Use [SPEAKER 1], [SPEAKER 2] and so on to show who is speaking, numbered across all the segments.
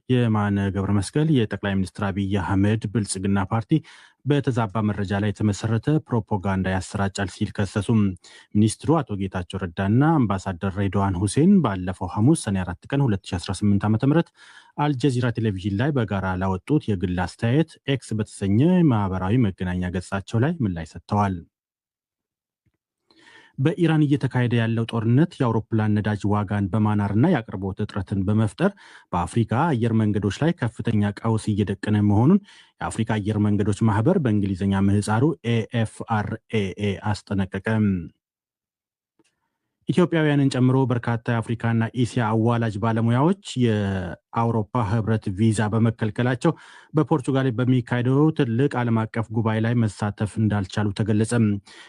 [SPEAKER 1] የማነ ገብረ መስቀል የጠቅላይ ሚኒስትር አብይ አህመድ ብልጽግና ፓርቲ በተዛባ መረጃ ላይ የተመሰረተ ፕሮፓጋንዳ ያሰራጫል ሲል ከሰሱም። ሚኒስትሩ አቶ ጌታቸው ረዳና አምባሳደር ሬድዋን ሁሴን ባለፈው ሐሙስ ሰኔ 4 ቀን 2018 ዓ.ም አልጀዚራ ቴሌቪዥን ላይ በጋራ ላወጡት የግል አስተያየት ኤክስ በተሰኘ ማህበራዊ መገናኛ ገጻቸው ላይ ምላሽ ሰጥተዋል። በኢራን እየተካሄደ ያለው ጦርነት የአውሮፕላን ነዳጅ ዋጋን በማናርና የአቅርቦት እጥረትን በመፍጠር በአፍሪካ አየር መንገዶች ላይ ከፍተኛ ቀውስ እየደቀነ መሆኑን የአፍሪካ አየር መንገዶች ማህበር በእንግሊዝኛ ምህጻሩ ኤኤፍአርኤኤ አስጠነቀቀ። ኢትዮጵያውያንን ጨምሮ በርካታ የአፍሪካና እስያ አዋላጅ ባለሙያዎች የአውሮፓ ህብረት ቪዛ በመከልከላቸው በፖርቹጋል በሚካሄደው ትልቅ ዓለም አቀፍ ጉባኤ ላይ መሳተፍ እንዳልቻሉ ተገለጸ።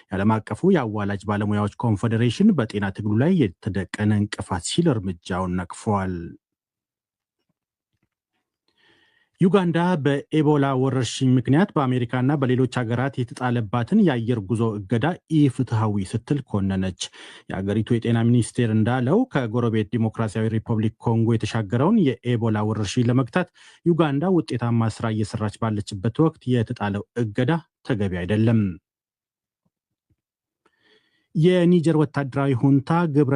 [SPEAKER 1] የዓለም አቀፉ የአዋላጅ ባለሙያዎች ኮንፌዴሬሽን በጤና ትግሉ ላይ የተደቀነ እንቅፋት ሲል እርምጃውን ነቅፏል። ዩጋንዳ በኤቦላ ወረርሽኝ ምክንያት በአሜሪካና በሌሎች ሀገራት የተጣለባትን የአየር ጉዞ እገዳ ኢፍትሐዊ ስትል ኮነነች። የአገሪቱ የጤና ሚኒስቴር እንዳለው ከጎረቤት ዲሞክራሲያዊ ሪፐብሊክ ኮንጎ የተሻገረውን የኤቦላ ወረርሽኝ ለመግታት ዩጋንዳ ውጤታማ ስራ እየሰራች ባለችበት ወቅት የተጣለው እገዳ ተገቢ አይደለም። የኒጀር ወታደራዊ ሁንታ ግብረ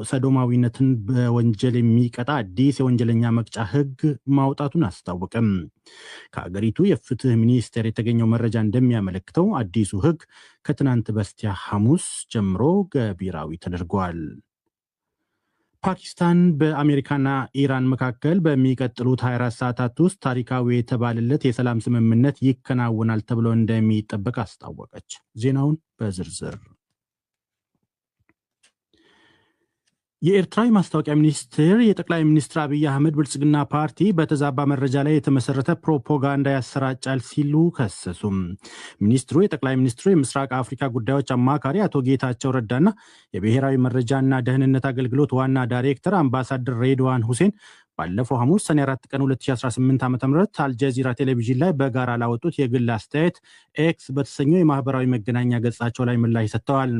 [SPEAKER 1] ሰዶማዊነትን በወንጀል የሚቀጣ አዲስ የወንጀለኛ መቅጫ ህግ ማውጣቱን አስታወቀም። ከአገሪቱ የፍትህ ሚኒስቴር የተገኘው መረጃ እንደሚያመለክተው አዲሱ ህግ ከትናንት በስቲያ ሐሙስ ጀምሮ ገቢራዊ ተደርጓል። ፓኪስታን በአሜሪካና ኢራን መካከል በሚቀጥሉት 24 ሰዓታት ውስጥ ታሪካዊ የተባለለት የሰላም ስምምነት ይከናወናል ተብሎ እንደሚጠበቅ አስታወቀች። ዜናውን በዝርዝር የኤርትራ ማስታወቂያ ሚኒስቴር የጠቅላይ ሚኒስትር አብይ አህመድ ብልጽግና ፓርቲ በተዛባ መረጃ ላይ የተመሰረተ ፕሮፓጋንዳ ያሰራጫል ሲሉ ከሰሱም። ሚኒስትሩ የጠቅላይ ሚኒስትሩ የምስራቅ አፍሪካ ጉዳዮች አማካሪ አቶ ጌታቸው ረዳና የብሔራዊ መረጃና ደህንነት አገልግሎት ዋና ዳይሬክተር አምባሳደር ሬድዋን ሁሴን ባለፈው ሐሙስ ሰኔ 4 ቀን 2018 ዓ.ም አልጀዚራ ቴሌቪዥን ላይ በጋራ ላወጡት የግል አስተያየት ኤክስ በተሰኘው የማህበራዊ መገናኛ ገጻቸው ላይ ምላሽ ሰጥተዋል።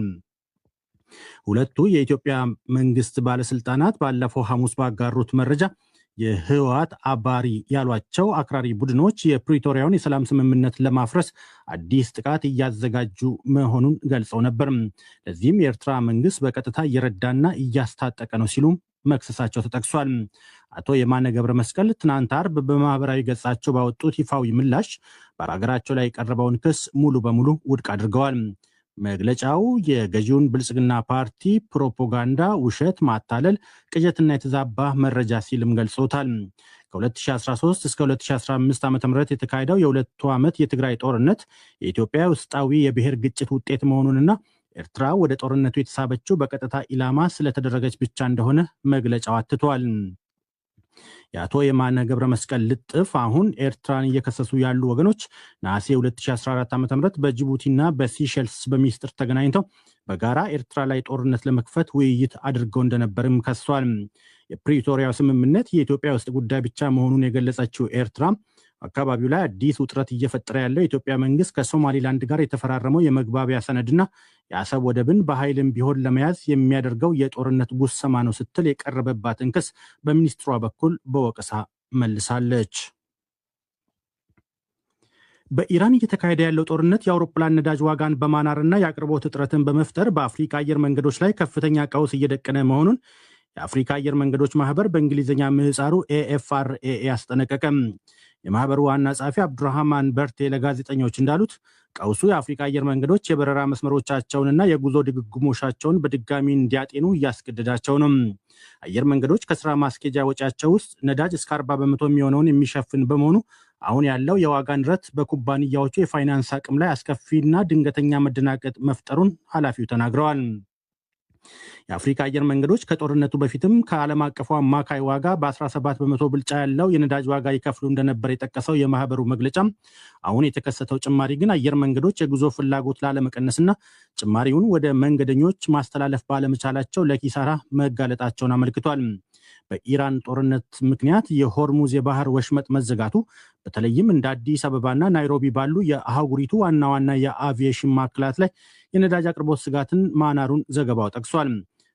[SPEAKER 1] ሁለቱ የኢትዮጵያ መንግስት ባለስልጣናት ባለፈው ሐሙስ ባጋሩት መረጃ የህወሓት አባሪ ያሏቸው አክራሪ ቡድኖች የፕሪቶሪያውን የሰላም ስምምነት ለማፍረስ አዲስ ጥቃት እያዘጋጁ መሆኑን ገልጸው ነበር። ለዚህም የኤርትራ መንግስት በቀጥታ እየረዳና እያስታጠቀ ነው ሲሉ መክሰሳቸው ተጠቅሷል። አቶ የማነ ገብረ መስቀል ትናንት አርብ በማህበራዊ ገጻቸው ባወጡት ይፋዊ ምላሽ በሀገራቸው ላይ የቀረበውን ክስ ሙሉ በሙሉ ውድቅ አድርገዋል። መግለጫው የገዢውን ብልጽግና ፓርቲ ፕሮፓጋንዳ፣ ውሸት፣ ማታለል፣ ቅዠትና የተዛባ መረጃ ሲልም ገልጾታል። ከ2013 እስከ 2015 ዓ.ም የተካሄደው የሁለቱ ዓመት የትግራይ ጦርነት የኢትዮጵያ ውስጣዊ የብሔር ግጭት ውጤት መሆኑንና ኤርትራ ወደ ጦርነቱ የተሳበችው በቀጥታ ኢላማ ስለተደረገች ብቻ እንደሆነ መግለጫው አትቷል። የአቶ የማነ ገብረ መስቀል ልጥፍ አሁን ኤርትራን እየከሰሱ ያሉ ወገኖች ነሐሴ 2014 ዓ.ም በጅቡቲና በሲሸልስ በሚስጥር ተገናኝተው በጋራ ኤርትራ ላይ ጦርነት ለመክፈት ውይይት አድርገው እንደነበርም ከሷል። የፕሪቶሪያው ስምምነት የኢትዮጵያ ውስጥ ጉዳይ ብቻ መሆኑን የገለጸችው ኤርትራ አካባቢው ላይ አዲስ ውጥረት እየፈጠረ ያለው የኢትዮጵያ መንግስት ከሶማሊላንድ ጋር የተፈራረመው የመግባቢያ ሰነድና የአሰብ ወደብን በኃይልም ቢሆን ለመያዝ የሚያደርገው የጦርነት ጉሰማ ነው ስትል የቀረበባትን ክስ በሚኒስትሯ በኩል በወቀሳ መልሳለች። በኢራን እየተካሄደ ያለው ጦርነት የአውሮፕላን ነዳጅ ዋጋን በማናርና የአቅርቦት እጥረትን በመፍጠር በአፍሪካ አየር መንገዶች ላይ ከፍተኛ ቀውስ እየደቀነ መሆኑን የአፍሪካ አየር መንገዶች ማህበር በእንግሊዝኛ ምህጻሩ ኤኤፍአርኤኤ አስጠነቀቀም። የማህበሩ ዋና ጸሐፊ አብዱራህማን በርቴ ለጋዜጠኞች እንዳሉት ቀውሱ የአፍሪካ አየር መንገዶች የበረራ መስመሮቻቸውንና የጉዞ ድግግሞሻቸውን በድጋሚ እንዲያጤኑ እያስገደዳቸው ነው። አየር መንገዶች ከስራ ማስኬጃ ወጪያቸው ውስጥ ነዳጅ እስከ 40 በመቶ የሚሆነውን የሚሸፍን በመሆኑ አሁን ያለው የዋጋ ንረት በኩባንያዎቹ የፋይናንስ አቅም ላይ አስከፊና ድንገተኛ መደናቀጥ መፍጠሩን ኃላፊው ተናግረዋል። የአፍሪካ አየር መንገዶች ከጦርነቱ በፊትም ከዓለም አቀፉ አማካይ ዋጋ በ17 በመቶ ብልጫ ያለው የነዳጅ ዋጋ ይከፍሉ እንደነበር የጠቀሰው የማህበሩ መግለጫ አሁን የተከሰተው ጭማሪ ግን አየር መንገዶች የጉዞ ፍላጎት ላለመቀነስና ጭማሪውን ወደ መንገደኞች ማስተላለፍ ባለመቻላቸው ለኪሳራ መጋለጣቸውን አመልክቷል። በኢራን ጦርነት ምክንያት የሆርሙዝ የባህር ወሽመጥ መዘጋቱ በተለይም እንደ አዲስ አበባና ናይሮቢ ባሉ የአህጉሪቱ ዋና ዋና የአቪዬሽን ማዕከላት ላይ የነዳጅ አቅርቦት ስጋትን ማናሩን ዘገባው ጠቅሷል።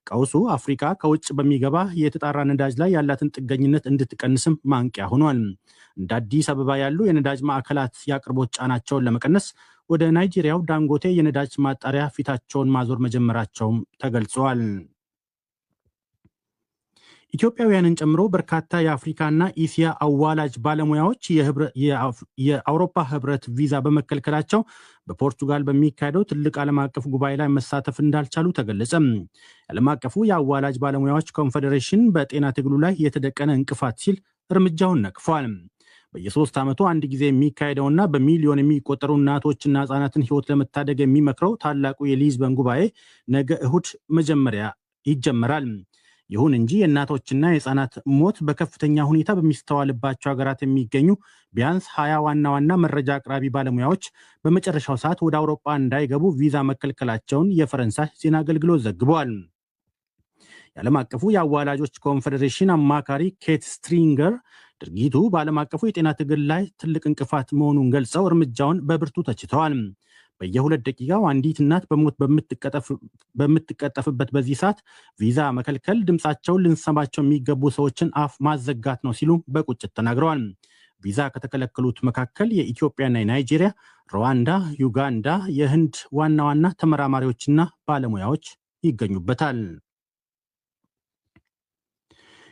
[SPEAKER 1] ቀውሱ አፍሪካ ከውጭ በሚገባ የተጣራ ነዳጅ ላይ ያላትን ጥገኝነት እንድትቀንስም ማንቂያ ሆኗል። እንደ አዲስ አበባ ያሉ የነዳጅ ማዕከላት የአቅርቦት ጫናቸውን ለመቀነስ ወደ ናይጄሪያው ዳንጎቴ የነዳጅ ማጣሪያ ፊታቸውን ማዞር መጀመራቸውም ተገልጿል። ኢትዮጵያውያንን ጨምሮ በርካታ የአፍሪካና እስያ አዋላጅ ባለሙያዎች የአውሮፓ ህብረት ቪዛ በመከልከላቸው በፖርቱጋል በሚካሄደው ትልቅ ዓለም አቀፍ ጉባኤ ላይ መሳተፍ እንዳልቻሉ ተገለጸ። የዓለም አቀፉ የአዋላጅ ባለሙያዎች ኮንፌዴሬሽን በጤና ትግሉ ላይ የተደቀነ እንቅፋት ሲል እርምጃውን ነቅፏል። በየ3 ዓመቱ አንድ ጊዜ የሚካሄደውና በሚሊዮን የሚቆጠሩ እናቶችና ህጻናትን ህይወት ለመታደግ የሚመክረው ታላቁ የሊዝበን ጉባኤ ነገ እሁድ መጀመሪያ ይጀመራል። ይሁን እንጂ የእናቶችና የህፃናት ሞት በከፍተኛ ሁኔታ በሚስተዋልባቸው ሀገራት የሚገኙ ቢያንስ 20 ዋና ዋና መረጃ አቅራቢ ባለሙያዎች በመጨረሻው ሰዓት ወደ አውሮፓ እንዳይገቡ ቪዛ መከልከላቸውን የፈረንሳይ ዜና አገልግሎት ዘግቧል። የዓለም አቀፉ የአዋላጆች ኮንፌዴሬሽን አማካሪ ኬት ስትሪንገር ድርጊቱ በዓለም አቀፉ የጤና ትግል ላይ ትልቅ እንቅፋት መሆኑን ገልጸው እርምጃውን በብርቱ ተችተዋል። በየ2 ደቂቃው አንዲት እናት በሞት በምትቀጠፍበት በዚህ ሰዓት ቪዛ መከልከል ድምፃቸውን ልንሰማቸው የሚገቡ ሰዎችን አፍ ማዘጋት ነው ሲሉ በቁጭት ተናግረዋል። ቪዛ ከተከለከሉት መካከል የኢትዮጵያና የናይጄሪያ፣ ሩዋንዳ፣ ዩጋንዳ፣ የህንድ ዋና ዋና ተመራማሪዎችና ባለሙያዎች ይገኙበታል።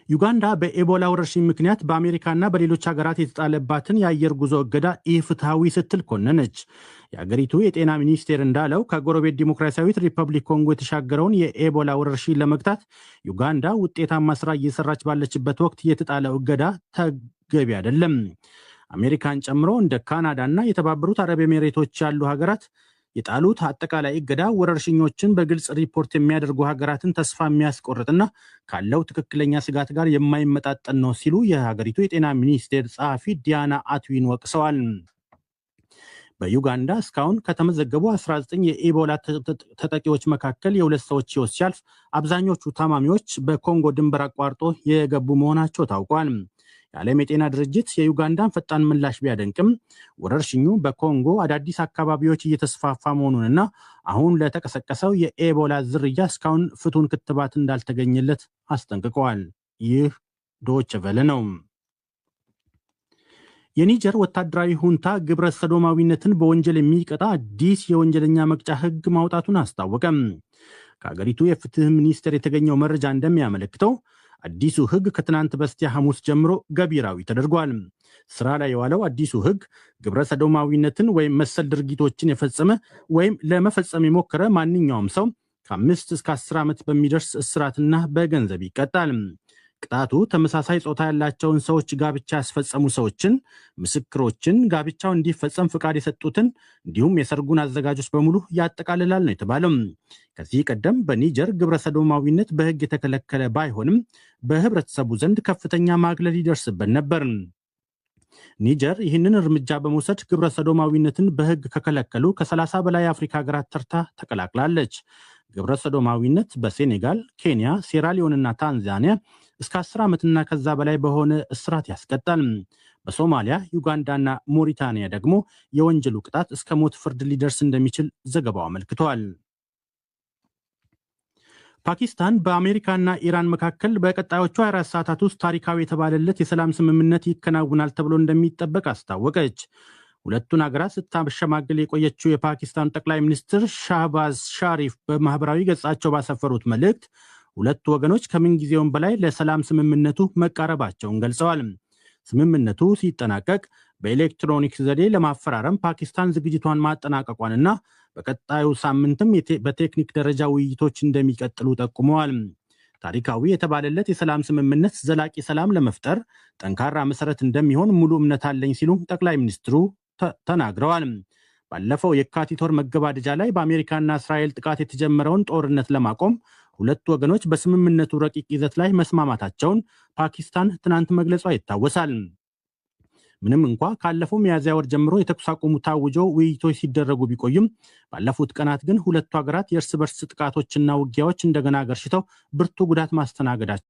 [SPEAKER 1] ዩጋንዳ በኤቦላ ወረርሽኝ ምክንያት በአሜሪካና በሌሎች ሀገራት የተጣለባትን የአየር ጉዞ እገዳ ኢፍትሐዊ ስትል ኮነነች። የአገሪቱ የጤና ሚኒስቴር እንዳለው ከጎረቤት ዲሞክራሲያዊት ሪፐብሊክ ኮንጎ የተሻገረውን የኤቦላ ወረርሽኝ ለመግታት ዩጋንዳ ውጤታማ ስራ እየሰራች ባለችበት ወቅት የተጣለው እገዳ ተገቢ አይደለም። አሜሪካን ጨምሮ እንደ ካናዳና የተባበሩት አረብ ኤሚሬቶች ያሉ ሀገራት የጣሉት አጠቃላይ እገዳ ወረርሽኞችን በግልጽ ሪፖርት የሚያደርጉ ሀገራትን ተስፋ የሚያስቆርጥና ካለው ትክክለኛ ስጋት ጋር የማይመጣጠን ነው ሲሉ የሀገሪቱ የጤና ሚኒስቴር ጸሐፊ ዲያና አትዊን ወቅሰዋል። በዩጋንዳ እስካሁን ከተመዘገቡ 19 የኢቦላ ተጠቂዎች መካከል የ2 ሰዎች ሕይወት ሲያልፍ አብዛኞቹ ታማሚዎች በኮንጎ ድንበር አቋርጦ የገቡ መሆናቸው ታውቋል። የዓለም የጤና ድርጅት የዩጋንዳን ፈጣን ምላሽ ቢያደንቅም ወረርሽኙ በኮንጎ አዳዲስ አካባቢዎች እየተስፋፋ መሆኑንና አሁን ለተቀሰቀሰው የኤቦላ ዝርያ እስካሁን ፍቱን ክትባት እንዳልተገኘለት አስጠንቅቀዋል። ይህ ዶይቼ ቬለ ነው። የኒጀር ወታደራዊ ሁንታ ግብረ ሰዶማዊነትን በወንጀል የሚቀጣ አዲስ የወንጀለኛ መቅጫ ሕግ ማውጣቱን አስታወቀም። ከአገሪቱ የፍትህ ሚኒስቴር የተገኘው መረጃ እንደሚያመለክተው አዲሱ ሕግ ከትናንት በስቲያ ሐሙስ ጀምሮ ገቢራዊ ተደርጓል። ስራ ላይ የዋለው አዲሱ ሕግ ግብረ ሰዶማዊነትን ወይም መሰል ድርጊቶችን የፈጸመ ወይም ለመፈጸም የሞከረ ማንኛውም ሰው ከ5 እስከ 10 ዓመት በሚደርስ እስራትና በገንዘብ ይቀጣል። ቅጣቱ ተመሳሳይ ጾታ ያላቸውን ሰዎች ጋብቻ ያስፈጸሙ ሰዎችን፣ ምስክሮችን፣ ጋብቻው እንዲፈጸም ፍቃድ የሰጡትን እንዲሁም የሰርጉን አዘጋጆች በሙሉ ያጠቃልላል ነው የተባለው። ከዚህ ቀደም በኒጀር ግብረ ሰዶማዊነት በሕግ የተከለከለ ባይሆንም በህብረተሰቡ ዘንድ ከፍተኛ ማግለል ይደርስበት ነበር። ኒጀር ይህንን እርምጃ በመውሰድ ግብረ ሰዶማዊነትን በሕግ ከከለከሉ ከ30 በላይ የአፍሪካ ሀገራት ተርታ ተቀላቅላለች። ግብረ ሰዶማዊነት በሴኔጋል፣ ኬንያ፣ ሴራሊዮንና ታንዛኒያ እስከ 10 ዓመትና ከዛ በላይ በሆነ እስራት ያስቀጣል። በሶማሊያ፣ ዩጋንዳና ሞሪታኒያ ደግሞ የወንጀሉ ቅጣት እስከ ሞት ፍርድ ሊደርስ እንደሚችል ዘገባው አመልክቷል። ፓኪስታን በአሜሪካና ኢራን መካከል በቀጣዮቹ 24 ሰዓታት ውስጥ ታሪካዊ የተባለለት የሰላም ስምምነት ይከናውናል ተብሎ እንደሚጠበቅ አስታወቀች። ሁለቱን ሀገራት ስታሸማግል የቆየችው የፓኪስታን ጠቅላይ ሚኒስትር ሻህባዝ ሻሪፍ በማህበራዊ ገጻቸው ባሰፈሩት መልእክት ሁለቱ ወገኖች ከምንጊዜውም በላይ ለሰላም ስምምነቱ መቃረባቸውን ገልጸዋል። ስምምነቱ ሲጠናቀቅ በኤሌክትሮኒክ ዘዴ ለማፈራረም ፓኪስታን ዝግጅቷን ማጠናቀቋንና በቀጣዩ ሳምንትም በቴክኒክ ደረጃ ውይይቶች እንደሚቀጥሉ ጠቁመዋል። ታሪካዊ የተባለለት የሰላም ስምምነት ዘላቂ ሰላም ለመፍጠር ጠንካራ መሰረት እንደሚሆን ሙሉ እምነት አለኝ ሲሉ ጠቅላይ ሚኒስትሩ ተናግረዋል። ባለፈው የካቲት ወር መገባደጃ ላይ በአሜሪካና እስራኤል ጥቃት የተጀመረውን ጦርነት ለማቆም ሁለቱ ወገኖች በስምምነቱ ረቂቅ ይዘት ላይ መስማማታቸውን ፓኪስታን ትናንት መግለጿ ይታወሳል። ምንም እንኳ ካለፈው ሚያዝያ ወር ጀምሮ የተኩስ አቁሙ ታውጆ ውይይቶች ሲደረጉ ቢቆይም ባለፉት ቀናት ግን ሁለቱ ሀገራት የእርስ በርስ ጥቃቶችና ውጊያዎች እንደገና ገርሽተው ብርቱ ጉዳት ማስተናገዳቸው